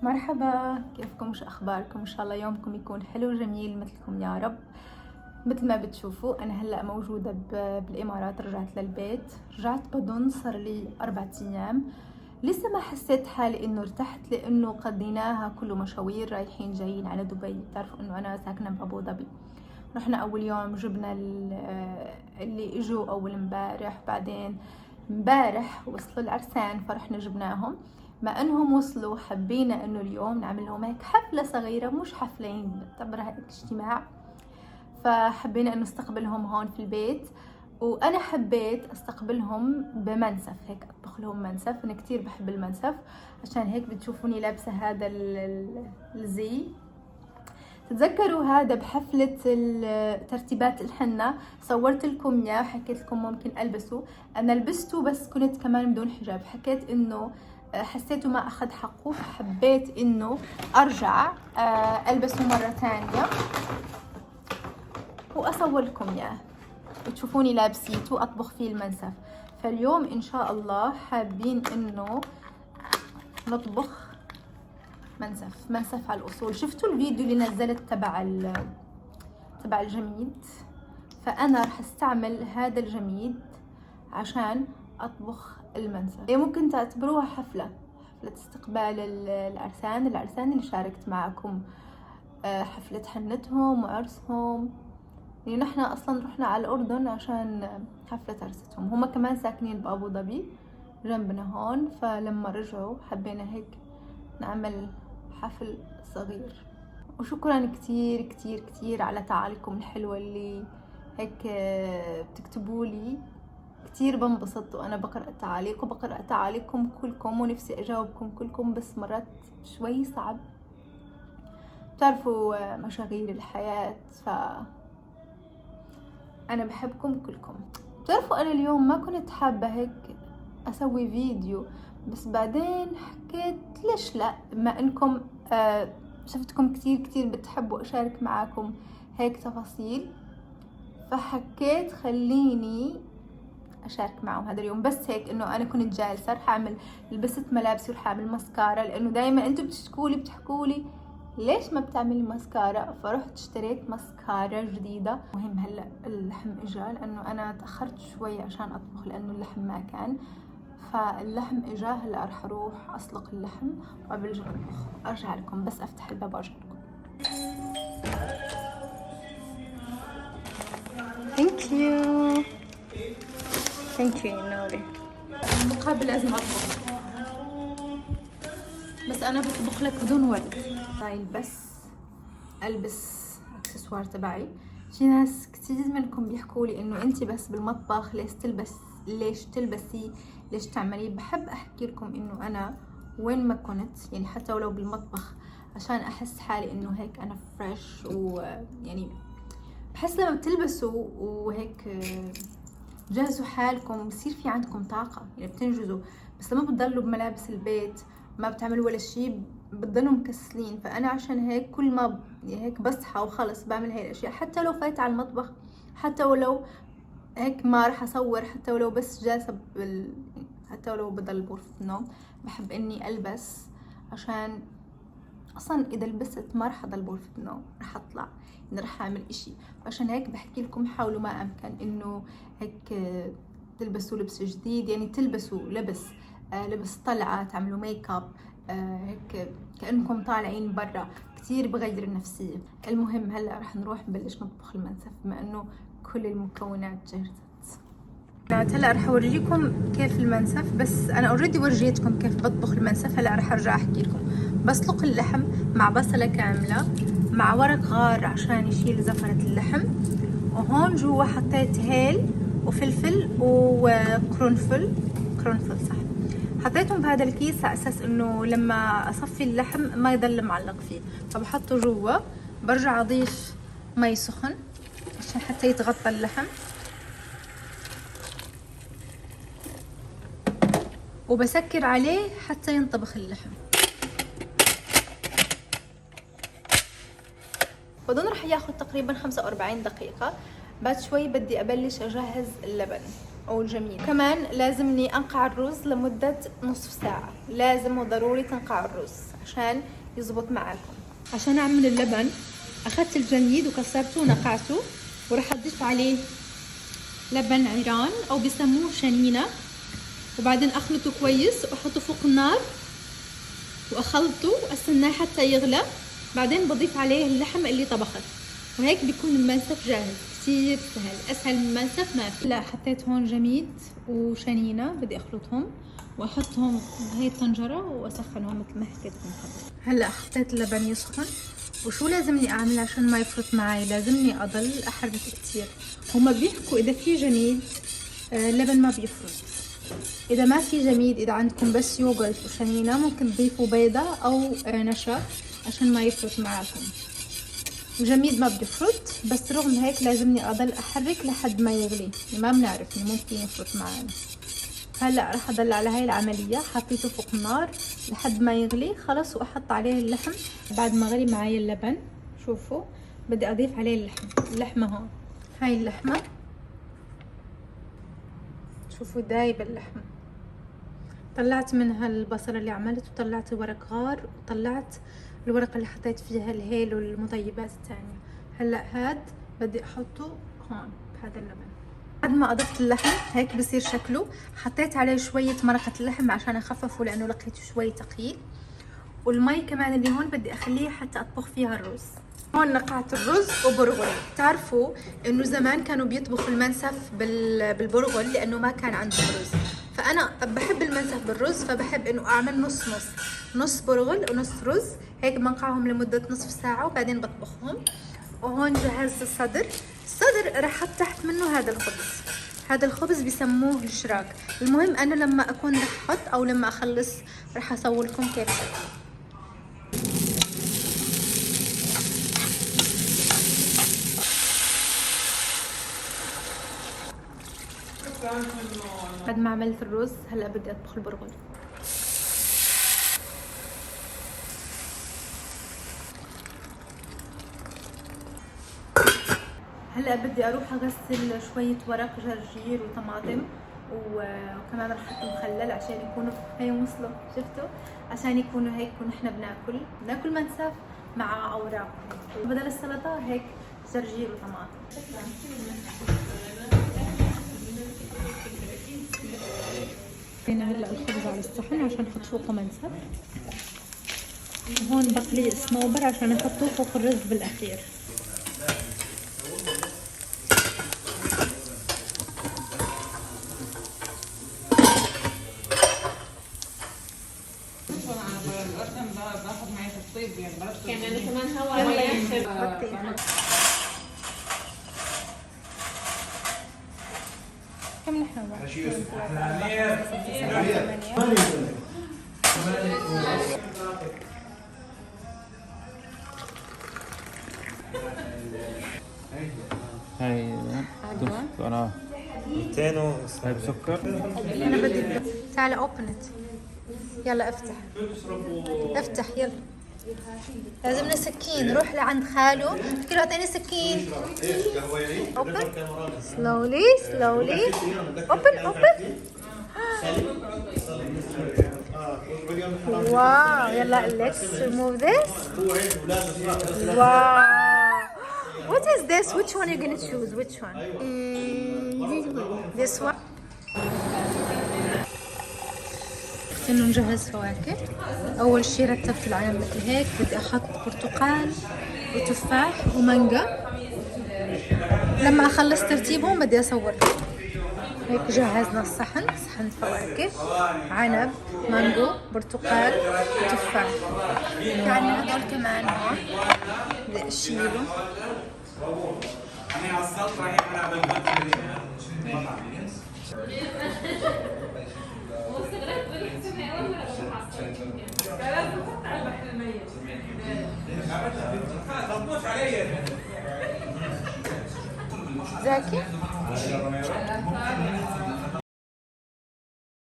مرحبا، كيفكم؟ شو اخباركم؟ ان شاء الله يومكم يكون حلو جميل مثلكم يا رب. مثل ما بتشوفوا انا هلا موجوده بالامارات. رجعت للبيت، رجعت بدون صار لي 4 ايام. لسه ما حسيت حالي انه ارتحت لانه قضيناها كله مشاوير، رايحين جايين على دبي. بتعرفوا انه انا ساكنه بابو ظبي. رحنا اول يوم جبنا اللي اجوا اول امبارح، بعدين امبارح وصلوا العرسان فرحنا جبناهم. ما انهم وصلوا حبينا انه اليوم نعمل لهم هيك حفلة صغيرة، مش حفلين نعتبرها هيك اجتماع. فحبينا انه نستقبلهم هون في البيت، وانا حبيت استقبلهم بمنسف، هيك اطبخ لهم منسف. انا كتير بحب المنسف، عشان هيك بتشوفوني لابسة هذا الزي. تتذكروا هذا بحفلة ترتيبات الحنة صورت لكم اياه وحكيت لكم ممكن البسه. انا لبسته بس كنت كمان بدون حجاب، حكيت انه حسيته ما اخذ حقه، فحبيت انه ارجع البسه مرة ثانية واصور لكم اياه وتشوفوني لابسيته واطبخ فيه المنسف. فاليوم ان شاء الله حابين انه نطبخ منسف على الاصول. شفتوا الفيديو اللي نزلت تبع الجميد؟ فانا راح استعمل هذا الجميد عشان اطبخ المنسف. يعني ممكن تعتبروها حفلة استقبال العرسان اللي شاركت معكم حفلة حنتهم وعرسهم. يعني نحن اصلا رحنا على الاردن عشان حفلة عرستهم، هم كمان ساكنين بابو ظبي جنبنا هون. فلما رجعوا حبينا هيك نعمل حفل صغير. وشكرا كتير كتير كتير على تعاليقكم الحلوة اللي هيك بتكتبوا لي. كتير بنبسط وانا بقرأ التعاليق وبقرأ تعاليقكم كلكم، ونفسي اجاوبكم كلكم بس مرات شوي صعب. بتعرفوا مشاغيل الحياة، انا بحبكم كلكم. بتعرفوا انا اليوم ما كنت حابة هيك اسوي فيديو، بس بعدين حكيت ليش لا، بما انكم شفتكم كتير بتحبوا اشارك معاكم هيك تفاصيل، فحكيت خليني اشارك معهم هذا اليوم. بس هيك انه انا كنت جالسه رح اعمل، لبست ملابسي ورح اعمل ماسكارا، لانه دائما انتم بتحكولي ليش ما بتعملي ماسكارا. فرحت اشتريت ماسكارا جديده. مهم هلا اللحم اجا، لانه انا تاخرت شوي عشان اطبخ لانه اللحم ما كان. فاللحم اجا، هلا رح اروح اسلق اللحم وقبل اطبخ ارجع لكم. بس افتح الباب وارجع لكم. ثانك يو يا نوري. المقابل لازم اطبخ، بس انا بطبخ لك بدون ورد. طيب بس البس اكسسوار تبعي. في ناس كتير منكم بيحكوا لي انه انتي بس بالمطبخ ليش تلبسي ليش تعملي. بحب احكي لكم انه انا وين ما كنت، يعني حتى ولو بالمطبخ، عشان احس حالي انه هيك انا فريش. ويعني بحس لما بتلبسوا وهيك جهزوا حالكم بصير في عندكم طاقة، يعني بتنجزوا. بس لما بتضلوا بملابس البيت ما بتعملوا ولا شيء بتضلوا مكسلين. فانا عشان هيك كل ما هيك بصحى وخلص بعمل هاي الاشياء، حتى لو فايت على المطبخ، حتى ولو هيك ما راح اصور، حتى ولو بس جالسه حتى ولو بضل بغرفة النوم، بحب اني البس. عشان اصلا اذا لبست ما راح اضل بغرفة النوم، راح اطلع، يعني راح اعمل اشي. عشان هيك بحكي لكم حاولوا ما امكن انه هيك تلبسوا لبس جديد، يعني تلبسوا لبس طلعة، تعملوا ميك اب هيك كأنكم طالعين برا. كتير بغير النفسية. المهم هلا رح نروح نبلش نطبخ المنسف بما انه كل المكونات جهزت. هلا رح اورجيكم كيف المنسف، بس انا اوريدي ورجيتكم كيف بطبخ المنسف. هلا رح ارجع احكي لكم. بسلق اللحم مع بصلة كاملة مع ورق غار عشان يشيل زفرة اللحم. وهون جوا حطيت هيل وفلفل وقرنفل. صح، حطيتهم بهذا الكيس على اساس انه لما اصفي اللحم ما يضل معلق فيه. فبحطه جوا، برجع اضيف مي سخن عشان حتى يتغطى اللحم، وبسكر عليه حتى ينطبخ اللحم. بظن رح ياخد تقريبا 45 دقيقة. بعد شوي بدي ابلش اجهز اللبن. او الجميد. كمان لازمني انقع الرز لمدة نصف ساعة، لازم وضروري تنقع الرز عشان يزبط معاكم. عشان اعمل اللبن اخذت الجميد وكسرته ونقعته، وراح اضيف عليه لبن عيران او بيسموه شنينة، وبعدين اخلطه كويس واحطه فوق النار واخلطه واستناه حتى يغلى. بعدين بضيف عليه اللحم اللي طبخت، وهيك بيكون المنسف جاهز. كتير سهل، اسهل من منسف ما في. لا حطيت هون جميد وشنينة بدي اخلطهم واحطهم بهي الطنجرة واسخنهم مثل ما حكيت لكم قبل. هلا حطيت اللبن يسخن، وشو لازمني اعمل عشان ما يفرط معي؟ لازمني اضل احرك كتير. هما بيحكوا اذا في جميد اللبن ما بيفرط، اذا ما في جميد، اذا عندكم بس يوغرت وشنينة ممكن تضيفوا بيضة او نشا عشان ما يفرط معاكم. الجميد ما بيفرط، بس رغم هيك لازمني اضل احرك لحد ما يغلي، ما بنعرف انه ممكن يفرط معنا. هلا راح اضل على هاي العمليه، حطيته فوق النار لحد ما يغلي خلص، واحط عليه اللحم. بعد ما غلي معي اللبن شوفوا بدي اضيف عليه اللحمه هون. هاي اللحمه شوفوا دايب اللحمه. طلعت منها البصل اللي عملت، وطلعت ورق غار، وطلعت الورقه اللي حطيت فيها الهيل والمطيبات الثانيه. هلا هاد بدي احطه هون بهذا اللبن. بعد ما اضفت اللحم هيك بصير شكله. حطيت عليه شويه مرقه اللحم عشان اخففه لانه لقيته شوي ثقيل، والمي كمان اللي هون بدي اخليه حتى اطبخ فيها الرز. هون نقعت الرز وبرغل. تعرفوا انه زمان كانوا بيطبخوا المنسف بالبرغل لانه ما كان عندهم رز، فانا بحب المنسف بالرز، فبحب انه اعمل نص نص، نص برغل ونص رز. هيك بنقعهم لمده نصف ساعه وبعدين بطبخهم. وهون جهزت الصدر راح احط تحت منه هذا الخبز. هذا الخبز بيسموه الشراك. المهم انا لما اكون رح احط او لما اخلص رح اصور لكم كيف شكله. بعد ما عملت الرز هلا بدي اطبخ البرغل. هلا بدي اروح اغسل شويه ورق جرجير وطماطم، وكمان رح احط مخلل عشان يكونوا هي وصلوا. شفتوا؟ عشان يكونوا هيك ونحن بناكل منسف مع اوراق بدل السلطه. هيك جرجير وطماطم. هنا هلا الخبز على الصحن عشان احط فوقه منسف. وهون بقلي صنوبر عشان احطه فوق الرز بالاخير. كان انا كمان هوا كم نحن هاي انا 200 هاي بسكر. انا بدي. تعال اوبنت. يلا افتح يلا. لازمنا سكين. روح لعند خالو احكي له اعطيني سكين. اوبن سلولي اوبن. واو يلا let's remove this. واو what is this? Which one are you gonna choose? Which one? This one. انه نجهز فواكه. اول شي رتبت العنب مثل هيك. بدي احط برتقال وتفاح ومانجا. لما اخلص ترتيبهم بدي اصور. هيك جهزنا الصحن. صحن فواكه، عنب، مانجو، برتقال وتفاح. يعني هدول كمان هون بدي اشيلهم. زاكي